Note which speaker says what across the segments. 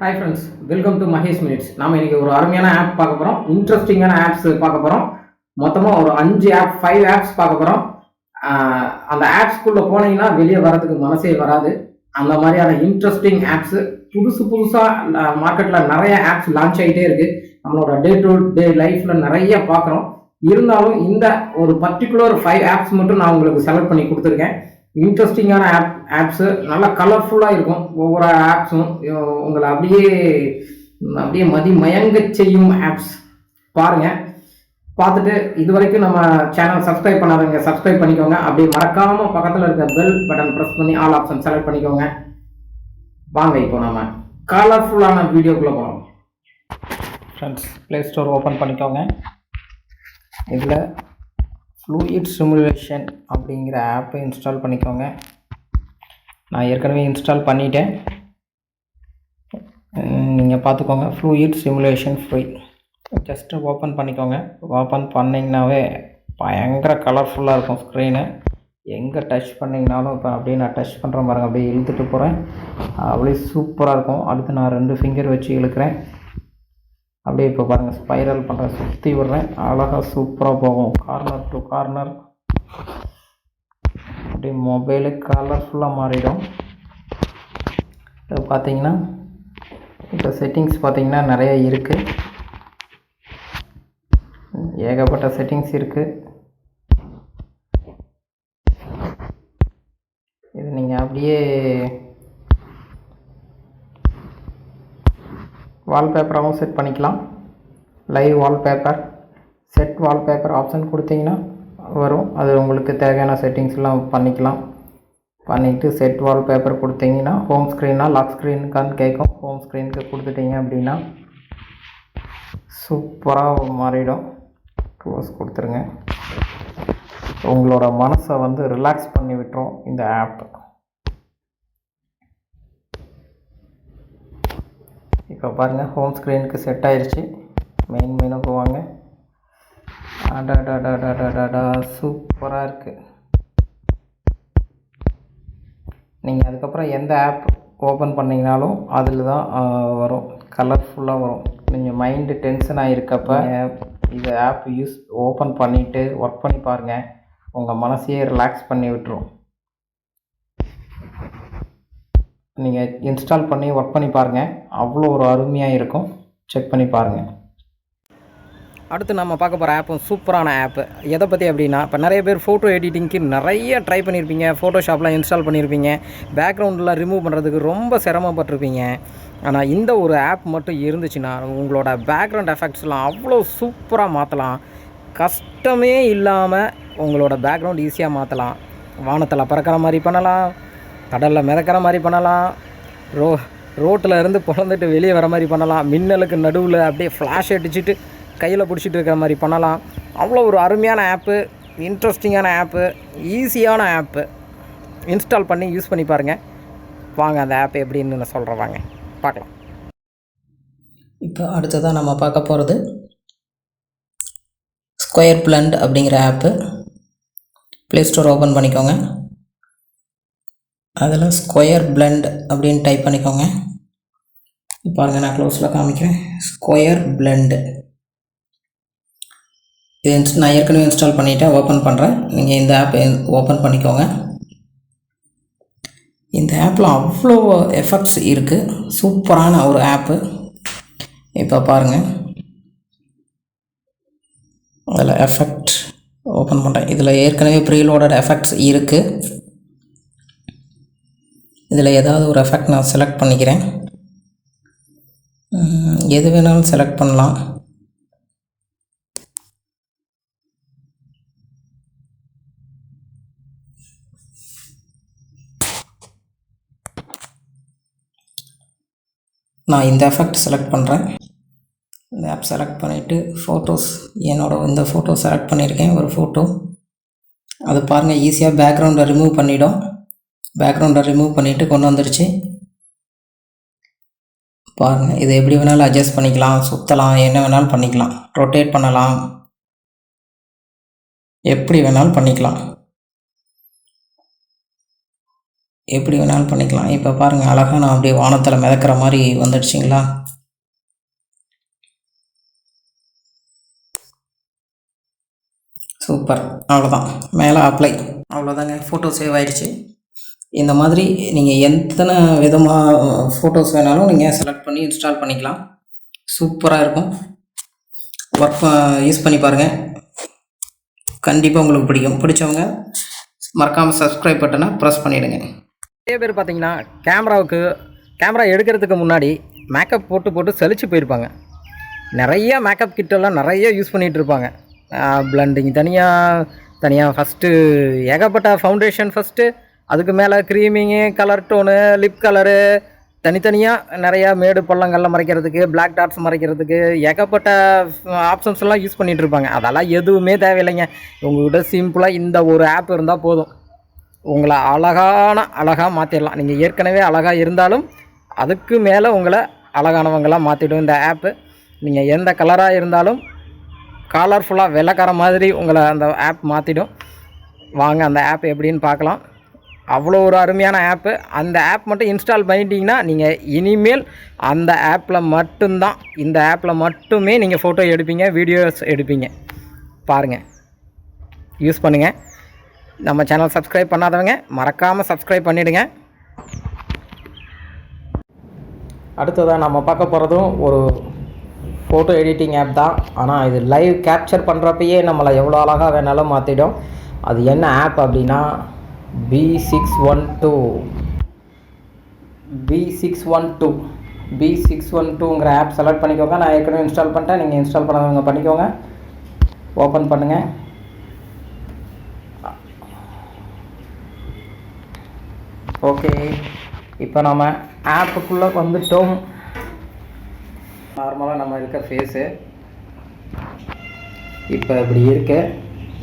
Speaker 1: Hi friends, welcome to Mahesh minutes. நாம் இன்றைக்கி ஒரு அருமையான ஆப் பார்க்க போகிறோம். இன்ட்ரெஸ்டிங்கான ஆப்ஸ் பார்க்க போகிறோம். மொத்தமாக ஒரு 5 ஆப்ஸ் பார்க்க போகிறோம். அந்த ஆப்ஸ்குள்ளே போனீங்கன்னா வெளியே வரதுக்கு மனசே வராது. அந்த மாதிரியான இன்ட்ரெஸ்டிங் ஆப்ஸு புதுசாக மார்க்கெட்டில் நிறைய ஆப்ஸ் லான்ச் ஆகிட்டே இருக்குது. நம்மளோட டே டு டே லைஃப்பில் நிறைய பார்க்குறோம். இருந்தாலும் இந்த ஒரு பர்டிகுலர் 5 ஆப்ஸ் மட்டும் நான் உங்களுக்கு செலக்ட் பண்ணி கொடுத்துருக்கேன். இன்ட்ரெஸ்டிங்கான ஆப்ஸு நல்லா கலர்ஃபுல்லாக இருக்கும். ஒவ்வொரு ஆப்ஸும் உங்களை அப்படியே மயங்க செய்யும் ஆப்ஸ் பாருங்கள். பார்த்துட்டு இது வரைக்கும் நம்ம சேனல் சப்ஸ்கிரைப் பண்ணாதவங்க சப்ஸ்கிரைப் பண்ணிக்கோங்க. அப்படியே மறக்காமல் பக்கத்தில் இருக்க பெல் பட்டன் ப்ரெஸ் பண்ணி ஆல் ஆப்ஷன் செலக்ட் பண்ணிக்கோங்க. வாங்க இப்போ நம்ம கலர்ஃபுல்லான வீடியோக்குள்ளே போகலாம். ஃப்ரெண்ட்ஸ், ப்ளே ஸ்டோர் ஓப்பன் பண்ணிக்கோங்க. இதில் ஃப்ளூயிட் சிமுலேஷன் அப்படிங்கிற ஆப்பை இன்ஸ்டால் பண்ணிக்கோங்க. நான் ஏற்கனவே இன்ஸ்டால் பண்ணிட்டேன், நீங்கள் பார்த்துக்கோங்க. Fluid simulation free. Just open பண்ணிக்கோங்க. ஓப்பன் பண்ணிங்கனாவே பயங்கர கலர்ஃபுல்லாக இருக்கும் ஸ்க்ரீனு. எங்கே டச் பண்ணிங்கனாலும் இப்போ அப்படியே நான் டச் பண்ணுற பாருங்க, அப்படியே இழுத்துட்டு போகிறேன். அப்படியே சூப்பராக இருக்கும். அடுத்து நான் 2 ஃபிங்கர் வச்சு இழுக்கிறேன். அப்படியே இப்போ பாருங்கள், ஸ்பைரல் பண்ணுறேன், சுற்றி விடுறேன். அழகாக சூப்பராக போகும். கார்னர் டு கார்னர் அப்படியே மொபைலு கலர்ஃபுல்லாக மாறிடும். இப்போ பார்த்தீங்கன்னா இப்போ செட்டிங்ஸ் பார்த்தீங்கன்னா நிறைய இருக்குது. ஏகப்பட்ட செட்டிங்ஸ் இருக்குது. இது நீங்கள் அப்படியே வால்பேப்பராகவும் செட் பண்ணிக்கலாம். Live wallpaper, set wallpaper option கொடுத்தீங்கன்னா வரும். அது உங்களுக்கு தேவையான செட்டிங்ஸ்லாம் பண்ணிக்கலாம். பண்ணிவிட்டு செட் வால்பேப்பர் கொடுத்தீங்கன்னா ஹோம் ஸ்க்ரீனா லாக் ஸ்க்ரீனுக்கான்னு கேட்கும். ஹோம் ஸ்க்ரீனுக்கு கொடுத்துட்டீங்க அப்படின்னா சூப்பராக மாறிடும். க்ளோஸ் கொடுத்துருங்க. உங்களோட மனசை ரிலாக்ஸ் பண்ணி விட்டுரும் இந்த ஆப். இப்போ பாருங்கள், ஹோம் ஸ்க்ரீனுக்கு செட் ஆயிடுச்சு. மெயின் மெனுக்கு வாங்க. அடடா சூப்பராக இருக்குது. நீங்கள் அதுக்கப்புறம் எந்த ஆப் ஓப்பன் பண்ணிங்கனாலும் அதில் தான் வரும், கலர்ஃபுல்லாக வரும். நீங்கள் மைண்டு டென்ஷனாக இருக்கப்போ இந்த ஆப் ஓப்பன் பண்ணிவிட்டு ஒர்க் பண்ணி பாருங்கள். உங்கள் மனசையே ரிலாக்ஸ் பண்ணி விட்டுரும். நீங்கள் இன்ஸ்டால் பண்ணி ஒர்க் பண்ணி பாருங்கள், அவ்வளோ ஒரு அருமையாக இருக்கும். செக் பண்ணி பாருங்கள். அடுத்து நம்ம பார்க்க போகிற ஆப்பும் சூப்பரான ஆப்பு. எதை பற்றி அப்படின்னா, இப்போ நிறைய பேர் ஃபோட்டோ எடிட்டிங்க்கு நிறைய ட்ரை பண்ணியிருப்பீங்க. ஃபோட்டோஷாப்லாம் இன்ஸ்டால் பண்ணியிருப்பீங்க. பேக்ரவுண்டெலாம் ரிமூவ் பண்ணுறதுக்கு ரொம்ப சிரமப்பட்டிருப்பீங்க. ஆனால் இந்த ஒரு ஆப் மட்டும் இருந்துச்சுன்னா உங்களோட பேக்ரவுண்ட் எஃபெக்ட்ஸ்லாம் அவ்வளோ சூப்பராக மாற்றலாம். கஷ்டமே இல்லாமல் உங்களோட பேக்ரவுண்ட் ஈஸியாக மாற்றலாம். வானத்தில் பறக்கிற மாதிரி பண்ணலாம், கடலில் மிதக்கிற மாதிரி பண்ணலாம், ரோட்டில் இருந்து பிறந்துட்டு வெளியே வர மாதிரி பண்ணலாம், மின்னலுக்கு நடுவில் அப்படியே ஃப்ளாஷ் அடிச்சுட்டு கையில் பிடிச்சிட்டு இருக்கிற மாதிரி பண்ணலாம். அவ்வளோ ஒரு அருமையான ஆப்பு, இன்ட்ரெஸ்டிங்கான ஆப்பு, ஈஸியான ஆப்பு. இன்ஸ்டால் பண்ணி யூஸ் பண்ணி பாருங்கள். வாங்க அந்த ஆப் எப்படின்னு நான் சொல்கிறேன், வாங்க பார்க்கலாம். இப்போ அடுத்ததாக நம்ம பார்க்க போகிறது ஸ்கொயர் பிளண்ட் அப்படிங்கிற ஆப்பு. ப்ளே ஸ்டோர் ஓப்பன் பண்ணிக்கோங்க. அதில் ஸ்கொயர் பிளண்ட் அப்படின்னு டைப் பண்ணிக்கோங்க. பாருங்கள், நான் க்ளோஸில் காமிக்கிறேன். ஸ்கொயர் பிளண்டு இது நான் ஏற்கனவே இன்ஸ்டால் பண்ணிவிட்டேன். ஓப்பன் பண்ணுறேன். நீங்கள் இந்த ஆப் ஓப்பன் பண்ணிக்கோங்க. இந்த ஆப்பில் அவ்வளோ எஃபெக்ட்ஸ் இருக்குது. சூப்பரான ஒரு ஆப்பு. இப்போ பாருங்கள், அதில் எஃபெக்ட் ஓப்பன் பண்ணுறேன். இதில் ஏற்கனவே ப்ரீலோடட் எஃபெக்ட்ஸ் இருக்குது. இதில் ஏதாவது ஒரு எஃபெக்ட் நான் செலக்ட் பண்ணிக்கிறேன். எது வேணாலும் செலக்ட் பண்ணலாம். நான் இந்த எஃபெக்ட் செலக்ட் பண்ணுறேன். இந்த ஆப் செலக்ட் பண்ணிவிட்டு ஃபோட்டோஸ், இந்த ஃபோட்டோ செலக்ட் பண்ணியிருக்கேன், ஒரு ஃபோட்டோ. அது பாருங்கள், ஈஸியாக பேக்ரவுண்டை ரிமூவ் பண்ணிவிடும். பேக்ரவுண்டை ரிமூவ் பண்ணிவிட்டு கொண்டு வந்துடுச்சு. பாருங்கள், இதை எப்படி வேணாலும் அட்ஜஸ்ட் பண்ணிக்கலாம், சுற்றலாம், என்ன வேணாலும் பண்ணிக்கலாம், ரொட்டேட் பண்ணலாம், எப்படி வேணாலும் பண்ணிக்கலாம்.
Speaker 2: எப்படி வேணாலும் பண்ணிக்கலாம். இப்போ பாருங்கள், அழகாக நான் அப்படியே வானத்தில் மிதக்கிற மாதிரி வந்துடுச்சிங்களா? சூப்பர். அவ்வளோதான், மேலே அப்ளை. அவ்வளோதாங்க, ஃபோட்டோ சேவ் ஆயிடுச்சு. இந்த மாதிரி நீங்கள் எத்தனை விதமாக ஃபோட்டோஸ் வேணாலும் நீங்கள் செலக்ட் பண்ணி இன்ஸ்டால் பண்ணிக்கலாம். சூப்பராக இருக்கும். ஒர்க் யூஸ் பண்ணி பாருங்கள், கண்டிப்பாக உங்களுக்கு பிடிக்கும். பிடிச்சவங்க மறக்காமல் சப்ஸ்கிரைப் பட்டனை ப்ரெஸ் பண்ணிவிடுங்க.
Speaker 1: நிறைய பேர் பார்த்தீங்கன்னா கேமரா எடுக்கிறதுக்கு முன்னாடி மேக்கப் போட்டு சலிச்சு போயிருப்பாங்க. நிறைய மேக்கப் கிட்டெல்லாம் நிறைய யூஸ் பண்ணிகிட்டு இருப்பாங்க. பிளண்டிங் தனியாக ஃபஸ்ட்டு ஏகப்பட்ட ஃபவுண்டேஷன் ஃபஸ்ட்டு, அதுக்கு மேலே க்ரீமிங்கு, கலர் டோனு, லிப் கலரு, தனித்தனியாக நிறையா மேடு பள்ளங்கள்லாம் மறைக்கிறதுக்கு, பிளாக் டாட்ஸ் மறைக்கிறதுக்கு ஏகப்பட்ட ஆப்ஷன்ஸ்லாம் யூஸ் பண்ணிகிட்டு இருப்பாங்க. அதெல்லாம் எதுவுமே தேவையில்லைங்க. உங்கள்கிட்ட சிம்பிளாக இந்த ஒரு ஆப் இருந்தால் போதும், உங்களை அழகாக மாற்றிடலாம். நீங்கள் ஏற்கனவே அழகாக இருந்தாலும் அதுக்கு மேலே உங்களை அழகானவங்களாக மாற்றிடும் இந்த ஆப்பு. நீங்கள் எந்த கலராக இருந்தாலும் கலர்ஃபுல்லாக வெள்ளைக்கார மாதிரி உங்களை அந்த ஆப் மாற்றிடும். வாங்க அந்த ஆப் எப்படின்னு பார்க்கலாம். அவ்வளோ ஒரு அருமையான ஆப்பு. அந்த ஆப் மட்டும் இன்ஸ்டால் பண்ணிட்டீங்கன்னா நீங்கள் இனிமேல் அந்த இந்த ஆப்பில் மட்டுமே நீங்கள் ஃபோட்டோ எடுப்பீங்க, வீடியோஸ் எடுப்பீங்க. பாருங்கள், யூஸ் பண்ணுங்கள். நம்ம சேனல் சப்ஸ்கிரைப் பண்ணாதவங்க மறக்காமல் சப்ஸ்கிரைப் பண்ணிவிடுங்க. அடுத்ததாக நம்ம பார்க்க போகிறதும் ஒரு ஃபோட்டோ எடிட்டிங் ஆப் தான். ஆனால் இது லைவ் கேப்சர் பண்ணுறப்பயே நம்மளை எவ்வளோ அழகாக வேணாலும் மாற்றிடும். அது என்ன ஆப் அப்படின்னா B612ங்கிற ஆப் செலக்ட் பண்ணிக்கோங்க. நான் ஏற்கனவே இன்ஸ்டால் பண்ணிட்டேன், நீங்கள் இன்ஸ்டால் பண்ணாதவங்க பண்ணிக்கோங்க. ஓப்பன் பண்ணுங்கள். ஓகே, இப்போ நம்ம ஆப்புக்குள்ளே வந்துட்டோம். நார்மலாக நம்ம இருக்க ஃபேஸு இப்போ இப்படி இருக்கு.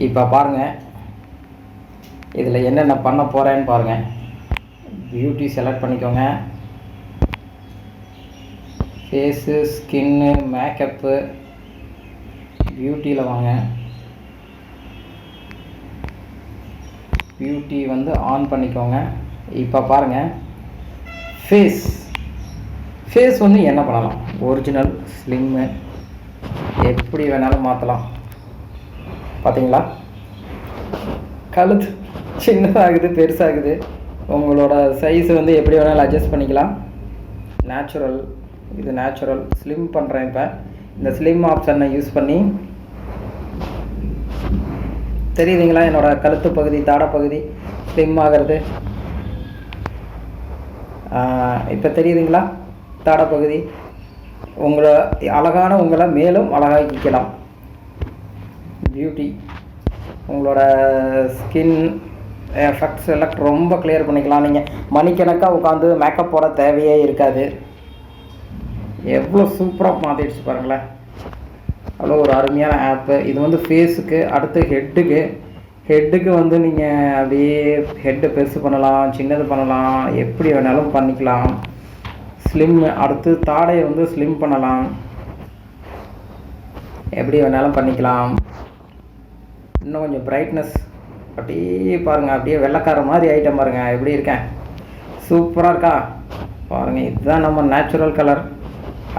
Speaker 1: இப்போ பாருங்கள், இதில் என்னென்ன பண்ண போகிறேன்னு பாருங்கள். பியூட்டி செலக்ட் பண்ணிக்கோங்க. ஃபேஸு, ஸ்கின்னு, மேக்கப்பு, பியூட்டியில் வாங்க. பியூட்டி வந்து ஆன் பண்ணிக்கோங்க. இப்போ பாருங்கள், ஃபேஸ் வந்து என்ன பண்ணலாம், ஒரிஜினல், ஸ்லிம்மு, எப்படி வேணாலும் மாற்றலாம். பார்த்தீங்களா, கழுத்து சின்னதாகுது, பெருசாகுது. உங்களோட சைஸ் வந்து எப்படி வேணாலும் அட்ஜஸ்ட் பண்ணிக்கலாம். இது நேச்சுரல். ஸ்லிம் பண்ணுறேன். இப்போ இந்த ஸ்லிம் ஆப்ஷனை யூஸ் பண்ணி, தெரியுதுங்களா, என்னோடய கழுத்து பகுதி, தாடை பகுதி ஸ்லிம் ஆகிறது. இப்போ தெரியுதுங்களா, தாடை பகுதி. உங்களை மேலும் அழகாக்கிக்கலாம். பியூட்டி, உங்களோட ஸ்கின் எஃபெக்ட்ஸ் எல்லாம் ரொம்ப கிளியர் பண்ணிக்கலாம். நீங்கள் மணிக்கணக்காக உட்காந்து மேக்கப் போட தேவையே இருக்காது. எவ்வளோ சூப்பராக மாற்றிடுச்சு பாருங்களேன். அவ்வளோ ஒரு அருமையான ஆப்பு. இது வந்து ஃபேஸுக்கு. அடுத்து ஹெட்டுக்கு வந்து நீங்கள் அப்படியே ஹெட்டை பெருசு பண்ணலாம், சின்னது பண்ணலாம், எப்படி வேணாலும் பண்ணிக்கலாம். ஸ்லிம். அடுத்து தாடையை வந்து ஸ்லிம் பண்ணலாம், எப்படி வேணாலும் பண்ணிக்கலாம். இன்னும் கொஞ்சம் பிரைட்னஸ் அப்படியே பாருங்கள், அப்படியே வெள்ளைக்கார மாதிரி ஐட்டம் பாருங்கள், எப்படி இருக்கேன், சூப்பராக இருக்கா பாருங்கள். இதுதான் நம்ம நேச்சுரல் கலர்.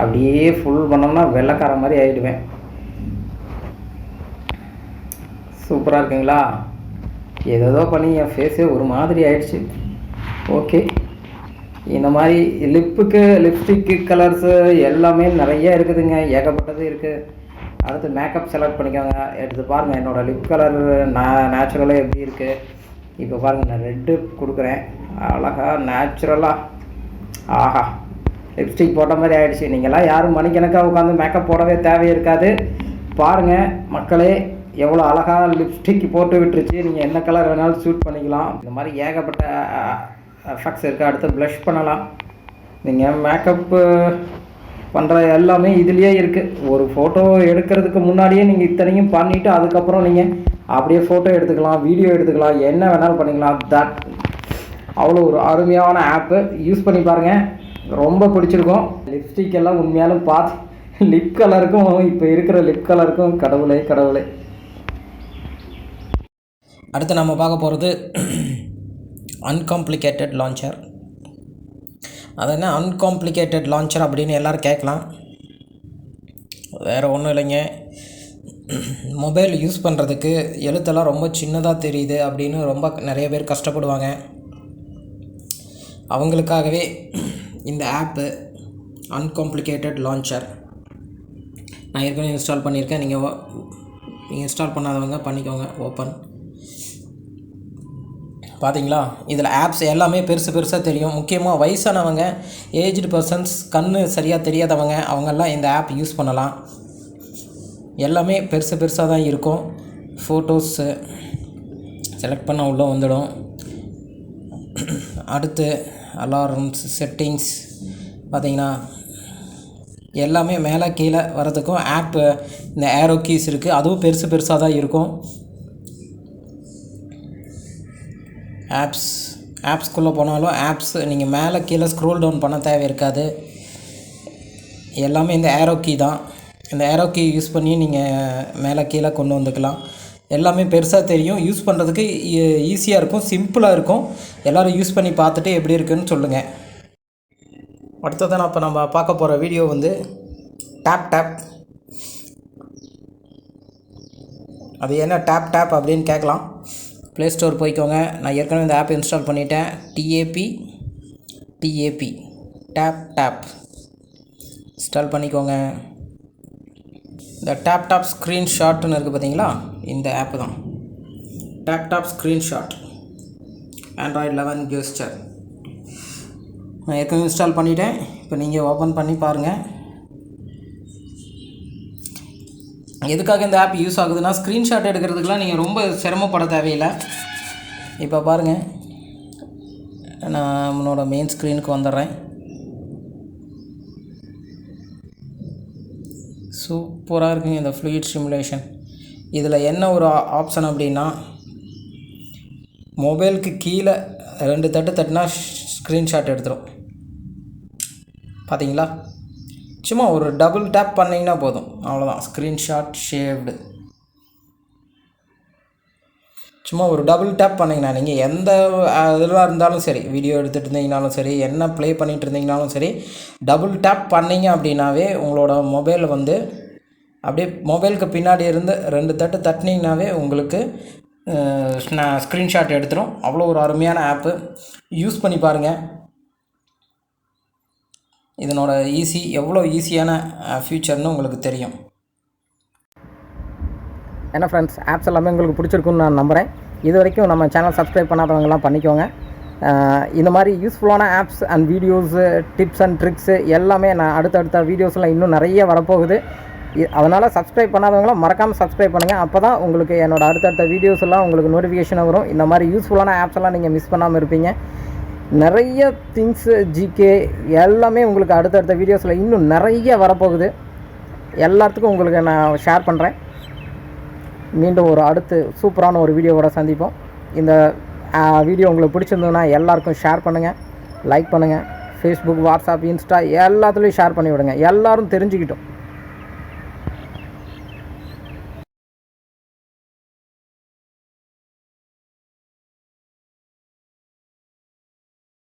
Speaker 1: அப்படியே ஃபுல் பண்ணோம்னா வெள்ளைக்கார மாதிரி ஆகிடுவேன். சூப்பராக இருக்குங்களா? ஏதோ பண்ணி என் ஃபேஸே ஒரு மாதிரி ஆயிடுச்சு. ஓகே, இந்த மாதிரி லிப்ஸ்டிக்கு கலர்ஸு எல்லாமே நிறைய இருக்குதுங்க, ஏகப்பட்டது இருக்குது. அடுத்து மேக்கப் செலக்ட் பண்ணிக்கோங்க. எடுத்து பாருங்கள், என்னோடய லிப் கலர் நேச்சுரலாக எப்படி இருக்குது. இப்போ பாருங்கள், நான் ரெட்டு கொடுக்குறேன். அழகாக நேச்சுரலாக, ஆஹா, லிப்ஸ்டிக் போட்ட மாதிரி ஆகிடுச்சு. நீங்கள்லாம் யாரும் மணிக்கணக்காக உட்காந்து மேக்கப் போடவே தேவை இருக்காது. பாருங்கள் மக்களே, எவ்வளோ அழகாக லிப்ஸ்டிக் போட்டு விட்டுருச்சு. நீங்கள் என்ன கலர் வேணாலும் சூட் பண்ணிக்கலாம். இந்த மாதிரி ஏகப்பட்ட எஃபெக்ட்ஸ் இருக்குது. அடுத்து ப்ளஷ் பண்ணலாம். நீங்கள் மேக்கப்பு பண்ணுற எல்லாமே இதுலேயே இருக்குது. ஒரு ஃபோட்டோ எடுக்கிறதுக்கு முன்னாடியே நீங்கள் இத்தனையும் பண்ணிவிட்டு அதுக்கப்புறம் நீங்கள் அப்படியே ஃபோட்டோ எடுத்துக்கலாம், வீடியோ எடுத்துக்கலாம், என்ன வேணாலும் பண்ணிக்கலாம். அவ்வளோ ஒரு அருமையான ஆப்பு. யூஸ் பண்ணி பாருங்கள், ரொம்ப பிடிச்சிருக்கும். லிப்ஸ்டிக் எல்லாம் உண்மையாலும் லிப் கலருக்கும் இப்போ இருக்கிற லிப் கலருக்கும் கடவுளே.
Speaker 2: அடுத்து நம்ம பார்க்க போகிறது அன்காம்ப்ளிகேட்டட் லான்ச்சர். அது என்ன அன்காம்ப்ளிகேட்டட் லான்ச்சர் அப்படின்னு எல்லோரும் கேட்கலாம். வேறு ஒன்றும் இல்லைங்க, மொபைல் யூஸ் பண்ணுறதுக்கு எழுத்தெல்லாம் ரொம்ப சின்னதாக தெரியுது அப்படின்னு ரொம்ப நிறைய பேர் கஷ்டப்படுவாங்க. அவங்களுக்காகவே இந்த ஆப்பு அன்காம்ப்ளிகேட்டட் லான்ச்சர் நான் ஏற்கனவே இன்ஸ்டால் பண்ணியிருக்கேன். நீங்கள் இன்ஸ்டால் பண்ணாதவங்க பண்ணிக்கோங்க. ஓப்பன் பார்த்தீங்களா, இதில் ஆப்ஸ் எல்லாமே பெருசாக தெரியும். முக்கியமாக வயசானவங்க, ஏஜ்டு பர்சன்ஸ், கண்ணு சரியாக தெரியாதவங்க, அவங்கெல்லாம் இந்த ஆப் யூஸ் பண்ணலாம். எல்லாமே பெருசாக தான் இருக்கும். ஃபோட்டோஸு செலக்ட் பண்ண உள்ளே வந்துடும். அடுத்து அலாரம்ஸ், செட்டிங்ஸ் பார்த்தீங்கன்னா எல்லாமே மேலே கீழே வரதுக்கும் ஆப்பு இந்த ஏரோ கீஸ் இருக்குது. அதுவும் பெருசாக தான் இருக்கும். ஆப்ஸ்குள்ளே போனாலும் ஆப்ஸ் நீங்கள் மேலே கீழே ஸ்க்ரோல் டவுன் பண்ண தேவை இருக்காது. எல்லாமே இந்த ஏரோ கீ தான். இந்த ஏரோ கீ யூஸ் பண்ணி நீங்கள் மேலே கீழே கொண்டு வந்துக்கலாம். எல்லாமே பெருசாக தெரியும். யூஸ் பண்ணுறதுக்கு ஈஸியாக இருக்கும், சிம்பிளாக இருக்கும். எல்லோரும் யூஸ் பண்ணி பார்த்துட்டு எப்படி இருக்குதுன்னு சொல்லுங்கள். அடுத்ததான் இப்போ நம்ம பார்க்க போகிற வீடியோ வந்து டேப். அது என்ன டேப் அப்படின்னு கேட்கலாம். ப்ளே ஸ்டோர் போய்க்கோங்க. நான் ஏற்கனவே இந்த ஆப் இன்ஸ்டால் பண்ணிட்டேன். டிஏபி டேப் இன்ஸ்டால் பண்ணிக்கோங்க. இந்த டேப் ஸ்க்ரீன்ஷாட்னு இருக்குது பார்த்தீங்களா, இந்த ஆப்பு தான் டேப் ஸ்க்ரீன்ஷாட். ஆண்ட்ராய்டு 11 கெஸ்டர் நான் ஏற்கனவே இன்ஸ்டால் பண்ணிட்டேன். இப்போ நீங்கள் ஓப்பன் பண்ணி பாருங்கள். எதுக்காக இந்த ஆப் யூஸ் ஆகுதுன்னா, ஸ்க்ரீன்ஷாட் எடுக்கிறதுக்கெலாம் நீங்கள் ரொம்ப சிரமப்பட தேவையில்லை. இப்போ பாருங்கள், நான் நம்மளோட மெயின் ஸ்க்ரீனுக்கு வந்துடுறேன். சூப்பராக இருக்குங்க இந்த ஃப்ளூயிட் சிமுலேஷன். இதில் என்ன ஒரு ஆப்ஷன் அப்படின்னா, மொபைலுக்கு கீழே 2 தட்டுனா ஸ்க்ரீன்ஷாட் எடுத்துரும். பார்த்தீங்களா, சும்மா ஒரு டபுள் டேப் பண்ணிங்கன்னா போதும், அவ்வளோதான். Screenshot shaved. சும்மா ஒரு டபுள் டேப் பண்ணிங்கன்னா நீங்கள் எந்த இதெல்லாம் இருந்தாலும் சரி, வீடியோ எடுத்துகிட்டு இருந்தீங்கனாலும் சரி, என்ன ப்ளே பண்ணிகிட்டு இருந்தீங்கனாலும் சரி, டபுள் டேப் பண்ணிங்க அப்படின்னாவே உங்களோட மொபைல் வந்து அப்படியே மொபைலுக்கு பின்னாடி இருந்து 2 தட்டு தட்டினீங்கனாவே உங்களுக்கு ஸ்க்ரீன்ஷாட் எடுத்துரும். அவ்வளோ ஒரு அருமையான ஆப்பு, யூஸ் பண்ணி பாருங்கள். இதனோட எவ்வளோ ஈஸியான ஃபியூச்சர்னு உங்களுக்கு தெரியும்.
Speaker 1: என்ன ஃப்ரெண்ட்ஸ், ஆப்ஸ் எல்லாமே உங்களுக்கு பிடிச்சிருக்குன்னு நான் நம்புகிறேன். இது வரைக்கும் நம்ம சேனல் சப்ஸ்கிரைப் பண்ணாதவங்கலாம் பண்ணிக்கோங்க. இந்த மாதிரி யூஸ்ஃபுல்லான apps and videos, tips and tricks எல்லாமே நான் அடுத்தடுத்த வீடியோஸில் இன்னும் நிறைய வரப்போகுது. அதனால் சப்ஸ்கிரைப் பண்ணாதவங்களாம் மறக்காமல் சப்ஸ்கிரைப் பண்ணுங்கள். அப்போ தான் உங்களுக்கு என்னோடய அடுத்தடுத்த வீடியோஸ் எல்லாம் உங்களுக்கு நோட்டிஃபிகேஷன் வரும். இந்த மாதிரி யூஸ்ஃபுல்லான ஆப்ஸ் எல்லாம் நீங்கள் மிஸ் பண்ணாமல் இருப்பீங்க. நிறைய திங்ஸு, ஜிகே எல்லாமே உங்களுக்கு அடுத்தடுத்த வீடியோஸில் இன்னும் நிறைய வரப்போகுது. எல்லாத்துக்கும் உங்களுக்கு நான் ஷேர் பண்ணுறேன். மீண்டும் ஒரு அடுத்து சூப்பரான ஒரு வீடியோவோட சந்திப்போம். இந்த வீடியோ உங்களுக்கு பிடிச்சிருந்ததுன்னா எல்லாருக்கும் ஷேர் பண்ணுங்கள், லைக் பண்ணுங்கள். ஃபேஸ்புக், வாட்ஸ்அப், இன்ஸ்டா எல்லாத்துலேயும் ஷேர் பண்ணி விடுங்க. எல்லோரும் தெரிஞ்சுக்கிட்டோம்.